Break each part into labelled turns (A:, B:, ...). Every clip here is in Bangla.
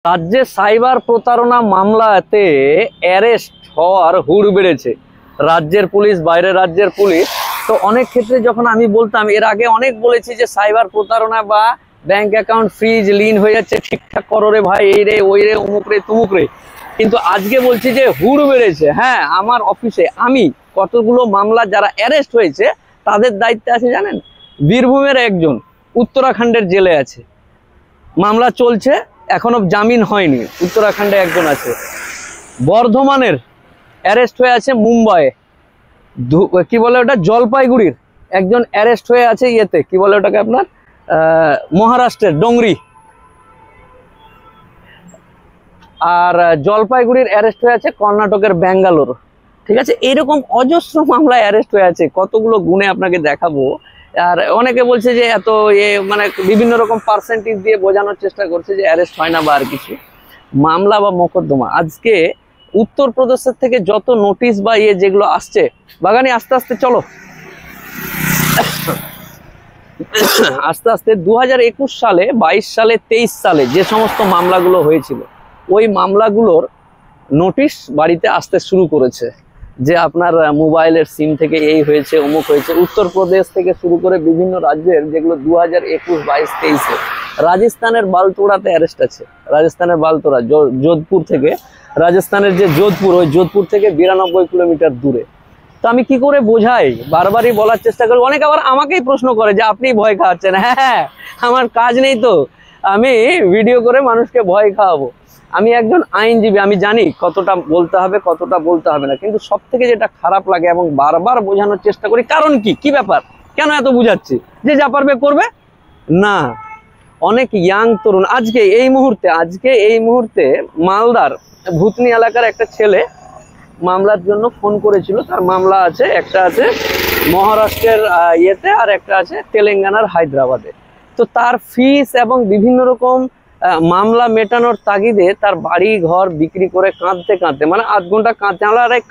A: রাজ্যে সাইবার প্রতারণা মামলাতে অ্যারেস্ট হওয়ার হুড় বেড়েছে। রাজ্যের পুলিশ, বাইরের রাজ্যের পুলিশ। তো অনেক ক্ষেত্রে যখন আমি বলতাম, এর আগে অনেক বলেছি যে সাইবার প্রতারণা বা ব্যাংক অ্যাকাউন্ট ফ্রিজ, লিন হয়ে যাচ্ছে, ঠিকঠাক করো রে ভাই, এই রে ওই রে অমুক রে তুমুক রে। কিন্তু আজকে বলছি যে হুড় বেড়েছে। হ্যাঁ, আমার অফিসে আমি কতগুলো মামলা যারা অ্যারেস্ট হয়েছে তাদের দায়িত্বে আছে জানেন? বীরভূমের একজন উত্তরাখণ্ডের জেলে আছে, মামলা চলছে, এখনো জামিন হয়নি। উত্তরাখণ্ডে একজন আছে। বর্ধমানের অ্যারেস্ট হয়ে আছে মুম্বাইয়ে, কি বলে ওটা, জলপাইগুড়ির একজন অ্যারেস্ট হয়ে আছে ইয়েতে, কি বলে ওটাকে আপনার, মহারাষ্ট্রের ডোংরি। আর জলপাইগুড়ির অ্যারেস্ট হয়ে আছে কর্ণাটকের ব্যাঙ্গালোর। ঠিক আছে, এরকম অজস্র মামলা অ্যারেস্ট হয়ে আছে, কতগুলো গুণে আপনাকে দেখাবো। আর অনেকে বলছে যে এত মানে বিভিন্ন রকম পার্সেন্টেজ দিয়ে বোঝানোর চেষ্টা করছে যে অ্যারেস্ট হয় না বা আর কিছু। মামলা বা মোকদ্দমা আজকে উত্তরপ্রদেশের থেকে যত নোটিশ বা যেগুলো আসছে, বাগানি আস্তে আস্তে চলো, আস্তে আস্তে 2021 সালে, 22 সালে, 23 সালে যে সমস্ত মামলাগুলো হয়েছিল, ওই মামলাগুলোর নোটিশ বাড়িতে আসতে শুরু করেছে যে আপনার মোবাইলের সিম থেকে এই হয়েছে, অমুক হয়েছে। উত্তরপ্রদেশ থেকে শুরু করে বিভিন্ন রাজ্যের যেগুলো 2021, 22, 23-এ। রাজস্থানের বালতোড়াতে অ্যারেস্ট আছে, রাজস্থানের বালতোড়া, যোধপুর থেকে, রাজস্থানের যে যোধপুর, ওই যোধপুর থেকে 92 কিলোমিটার দূরে। তো আমি কি করে বোঝাই, বারবারই বলার চেষ্টা করি। অনেকে আবার আমাকেই প্রশ্ন করে যে আপনি ভয় খাওয়াচ্ছেন। হ্যাঁ, আমার কাজ নেই তো, আমি ভিডিও করে মানুষকে ভয় খাওয়াবো। আমি একজন আইনজীবী, আমি জানি কতটা বলতে হবে, কতটা বলতে হবে না। কিন্তু সব থেকে যেটা খারাপ লাগে এবং বারবার বোঝানোর চেষ্টা করি, কারণ কি ব্যাপার, কেন এত বুঝাচ্ছি, যে যা পারবে করবে না। অনেক ইয়াং তরুণ আজকে এই মুহূর্তে মালদার ভূতনি এলাকার একটা ছেলে মামলার জন্য ফোন করেছিল। তার মামলা আছে, একটা আছে মহারাষ্ট্রের ইয়েতে, আর একটা আছে তেলেঙ্গানার হায়দ্রাবাদে। তো তার ফিস এবং বিভিন্ন রকম মামলা মেটানোর তাগিদে তার বাড়ি ঘর বিক্রি করে কাঁদতে মানে 8 ঘন্টা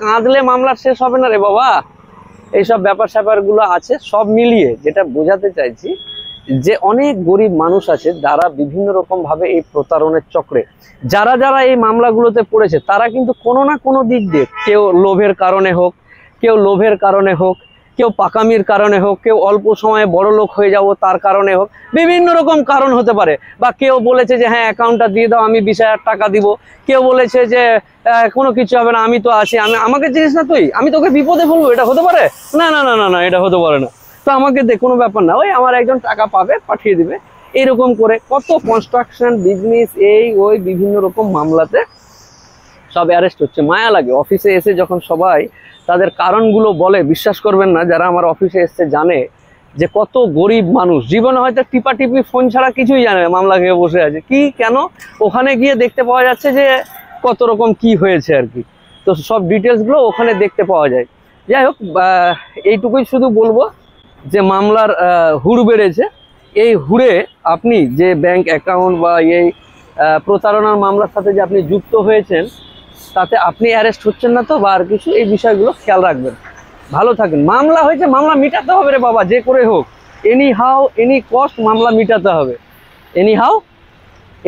A: কাঁদলে মামলা শেষ হবে না রে বাবা। এইসব ব্যাপার স্যাপারগুলো আছে। সব মিলিয়ে যেটা বোঝাতে চাইছি যে অনেক গরিব মানুষ আছে যারা বিভিন্ন রকম ভাবে এই প্রতারণের চক্রে, যারা এই মামলাগুলোতে পড়েছে, তারা কিন্তু কোনো না কোনো দিক দিয়ে, কেউ লোভের কারণে হোক, কেউ পাকামির কারণে হোক, কেউ অল্প সময়ে বড় লোক হয়ে যাব তার কারণে হোক, বিভিন্ন রকম কারণ হতে পারে। বা কেউ বলেছে যে হ্যাঁ অ্যাকাউন্টটা দিয়ে দাও, আমি 20,000 টাকা দিব। কেউ বলেছে যে কোনো কিছু হবে না, আমি তো আছি, আমাকে চিনিস না তুই, আমি তোকে বিপদে ফেলবো। এটা হতে পারে না, এটা হতে পারে না। তো আমাকে কোনো ব্যাপার না, ওই আমার একজন টাকা পাবে, পাঠিয়ে দিবে। এইরকম করে কত কনস্ট্রাকশন বিজনেস, ওই বিভিন্ন রকম মামলাতে সব অ্যারেস্ট হচ্ছে। মায়া লাগে। অফিসে এসে যখন সবাই তাদের কারণগুলো বলে, বিশ্বাস করবেন না, যারা আমার অফিসে এসছে জানে যে কত গরিব মানুষ জীবনে হয়তো টিপি ফোন ছাড়া কিছুই জানে না, মামলা খেয়ে বসে আছে। কি কেন? ওখানে গিয়ে দেখতে পাওয়া যাচ্ছে যে কত রকম কি হয়েছে আর কি। তো সব ডিটেলসগুলো ওখানে দেখতে পাওয়া যায়। যাই হোক, এইটুকুই শুধু বলবো যে মামলার হুড় বেড়েছে। এই হুড়ে আপনি যে ব্যাংক অ্যাকাউন্ট বা এই প্রতারণার মামলার সাথে যে আপনি যুক্ত হয়েছেন, তাতে আপনি অ্যারেস্ট হচ্ছেন না তো বা আর কিছু, এই বিষয়গুলো খেয়াল রাখবেন। ভালো থাকেন। মামলা হয়েছে, মামলা মিটাতে হবে রে বাবা, যে করে হোক, এনি কস্ট মামলা মিটাতে হবে।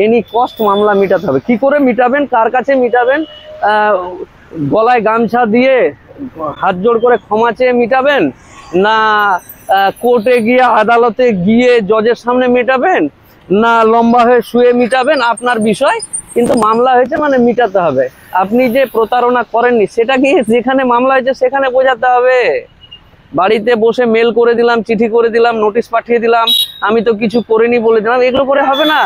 A: এনি কস্ট মামলা মিটাতে হবে। কি করে মিটাবেন, কার কাছে মিটাবেন? গলায় গামছা দিয়ে হাত জোড় করে ক্ষমা চেয়ে মিটাবেন, না কোর্টে গিয়ে, আদালতে গিয়ে জজের সামনে মিটাবেন, না লম্বা হয়ে শুয়ে মিটাবেন, আপনার বিষয়। কিন্তু মামলা হয়েছে মানে মিটাতে হবে। আপনি যে প্রতারণা করেননি সেটা গিয়ে যেখানে মামলা হয়েছে সেখানে বোঝাতে হবে। বাড়িতে বসে মেল করে দিলাম, চিঠি করে দিলাম, নোটিশ পাঠিয়ে দিলাম, আমি তো কিছু করিনি বলে দিলাম, এগুলো করে হবে না।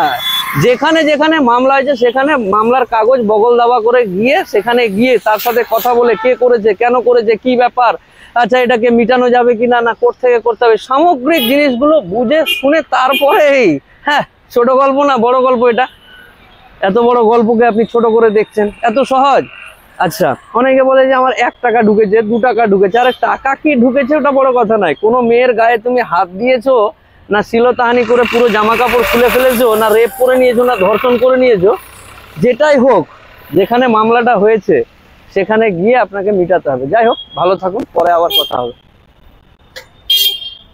A: যেখানে মামলা হয়েছে সেখানে মামলার কাগজ বগল দাবা করে গিয়ে, সেখানে গিয়ে তার সাথে কথা বলে, কে করেছে, কেন করেছে, কি ব্যাপার, আচ্ছা এটাকে মিটানো যাবে কিনা, না কোর্ট থেকে করতে হবে, সামগ্রিক জিনিসগুলো বুঝে শুনে তারপরেই। হ্যাঁ, ছোট গল্প না, বড় গল্প এটা। এত বড় গল্পকে আপনি ছোট করে দেখছেন, এত সহজ। আচ্ছা, অনেকে বলে যে আমার 1 টাকা ঢুকেছে, 2 টাকা ঢুকেছে। আরে টাকা কি ঢুকেছে ওটা বড় কথা নয়। কোনো মেয়ের গায়ে তুমি হাত দিয়েছো, না শ্লীলতাহানি করে পুরো জামা কাপড় খুলে ফেলেছো, না রেপ করে নিয়েছো, না ধর্ষণ করে নিয়েছো, যেটাই হোক, যেখানে মামলাটা হয়েছে সেখানে গিয়ে আপনাকে মিটাতে হবে। যাই হোক, ভালো থাকুন, পরে আবার কথা হবে।